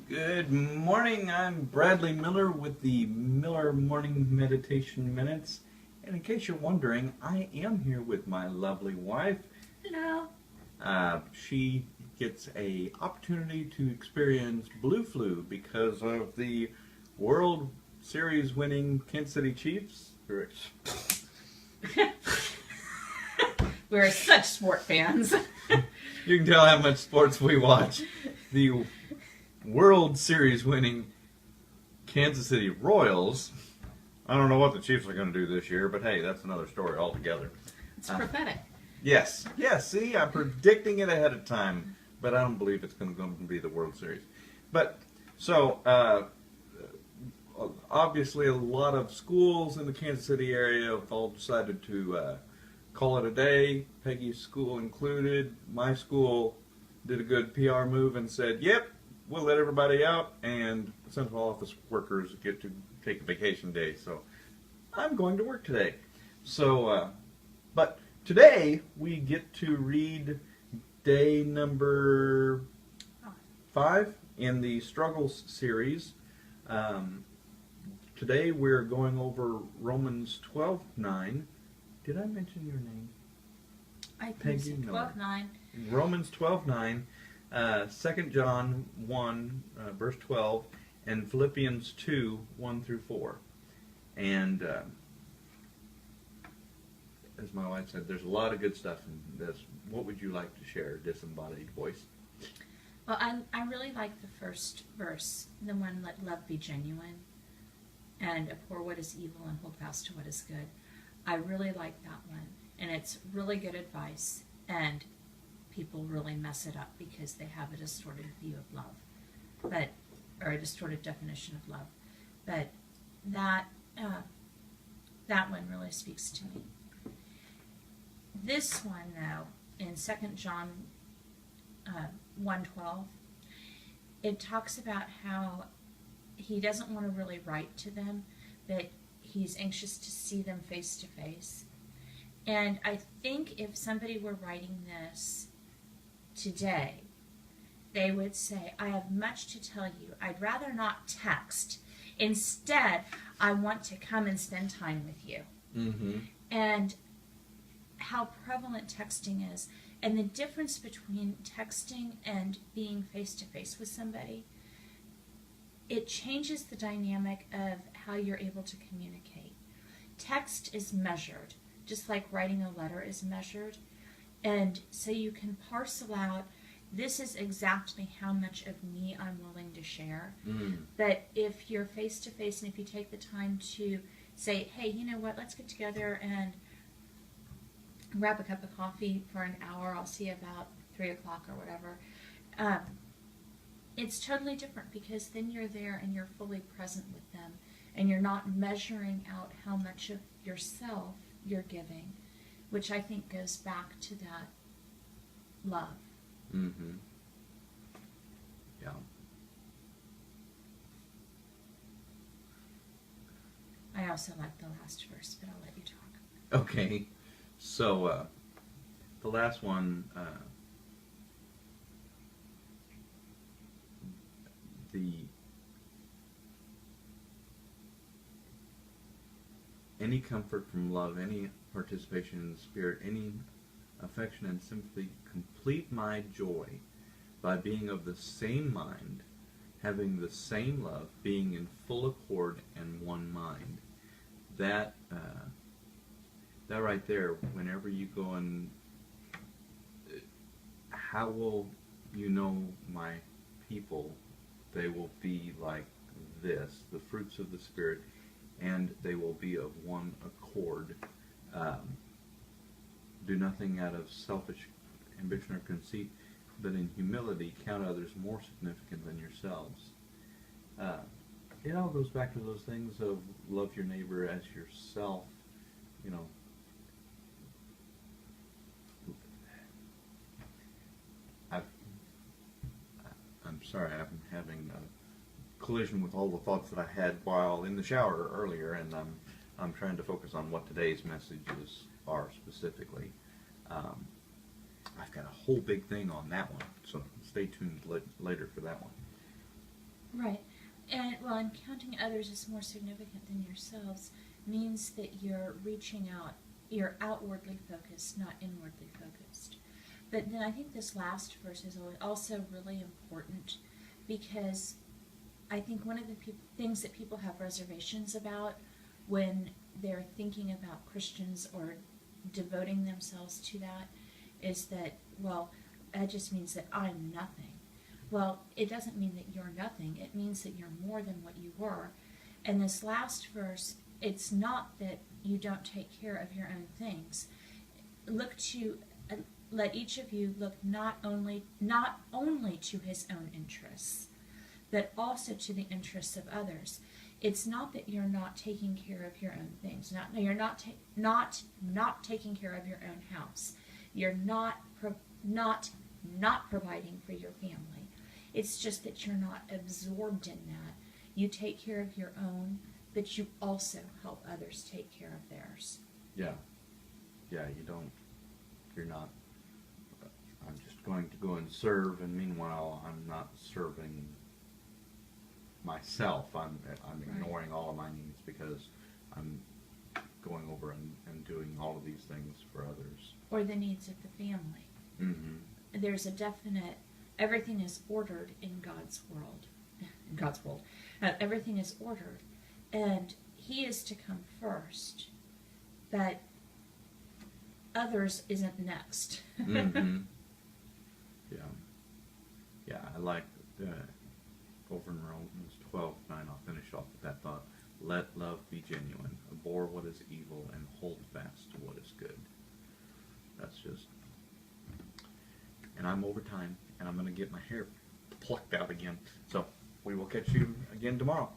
Good morning. I'm Bradley Miller with the Miller Morning Meditation Minutes. And in case you're wondering, I am here with my lovely wife. Hello. She gets a opportunity to experience blue flu because of the World Series winning Kansas City Chiefs. We're such sport fans. You can tell how much sports we watch. The World Series winning Kansas City Royals. I don't know what the Chiefs are going to do this year, but hey, that's another story altogether. It's prophetic. Yes, see, I'm predicting it ahead of time, but I don't believe it's going to be the World Series. But, so, obviously a lot of schools in the Kansas City area have all decided to call it a day, Peggy's school included. My school did a good PR move and said, yep, we'll let everybody out, and central office workers get to take a vacation day. So I'm going to work today. So, but today we get to read day number 5 in the Struggles series. Today we're going over Romans 12:9. Did I mention your name? I think Peggy so. Miller. 12:9. Romans 12:9, 2 John 1, verse 12, and Philippians 2, 1 through 4. And as my wife said, there's a lot of good stuff in this. What would you like to share, disembodied voice? Well, I really like the first verse, the one, let love be genuine, and abhor what is evil and hold fast to what is good. I really like that one, and it's really good advice, and people really mess it up because they have a distorted view of love, or a distorted definition of love. But that one really speaks to me. This one, though, in 2 John 1:12, it talks about how he doesn't want to really write to them, but he's anxious to see them face to face. And I think if somebody were writing this today, they would say, I have much to tell you. I'd rather not text. Instead, I want to come and spend time with you. Mm-hmm. And how prevalent texting is, and the difference between texting and being face-to-face with somebody. It changes the dynamic of how you're able to communicate. Text is measured, just like writing a letter is measured. And so you can parcel out, this is exactly how much of me I'm willing to share. But if you're face-to-face and if you take the time to say, hey, you know what, let's get together and grab a cup of coffee for an hour, I'll see you about 3 o'clock or whatever. It's totally different because then you're there and you're fully present with them and you're not measuring out how much of yourself you're giving, which I think goes back to that love. Mm-hmm. Yeah. I also like the last verse, but I'll let you talk. Okay. So, the last one, any comfort from love, any participation in the Spirit, any affection and sympathy, complete my joy by being of the same mind, having the same love, being in full accord and one mind. That right there, whenever you go and how will you know my people? They will be like this, the fruits of the Spirit, and they will be of one accord. Do nothing out of selfish ambition or conceit, but in humility count others more significant than yourselves. It all goes back to those things of love your neighbor as yourself. You know, I'm sorry, I'm having a collision with all the thoughts that I had while in the shower earlier, and I'm trying to focus on what today's messages are specifically. I've got a whole big thing on that one, so stay tuned later for that one. Right. And counting others as more significant than yourselves means that you're reaching out, you're outwardly focused, not inwardly focused. But then I think this last verse is also really important because I think one of the things that people have reservations about when they're thinking about Christians or devoting themselves to that is that, well, that just means that I'm nothing. Well, it doesn't mean that you're nothing. It means that you're more than what you were. And this last verse, it's not that you don't take care of your own things. Let each of you look not only to his own interests, but also to the interests of others. It's not that you're not taking care of your own things. You're not taking care of your own house. You're not providing for your family. It's just that you're not absorbed in that. You take care of your own, but you also help others take care of theirs. Yeah. Yeah, you're not, I'm just going to go and serve, and meanwhile, I'm not serving myself. I'm ignoring all of my needs because I'm going over and doing all of these things for others. Or the needs of the family. Mm-hmm. There's a definite, everything is ordered in God's world. In God's world. Everything is ordered. And he is to come first. But others isn't next. Mm-hmm. Yeah. Yeah, I like over in Romans 12:9, I'll finish off with that thought. Let love be genuine. Abhor what is evil and hold fast to what is good. That's just... And I'm over time, and I'm going to get my hair plucked out again. So we will catch you again tomorrow.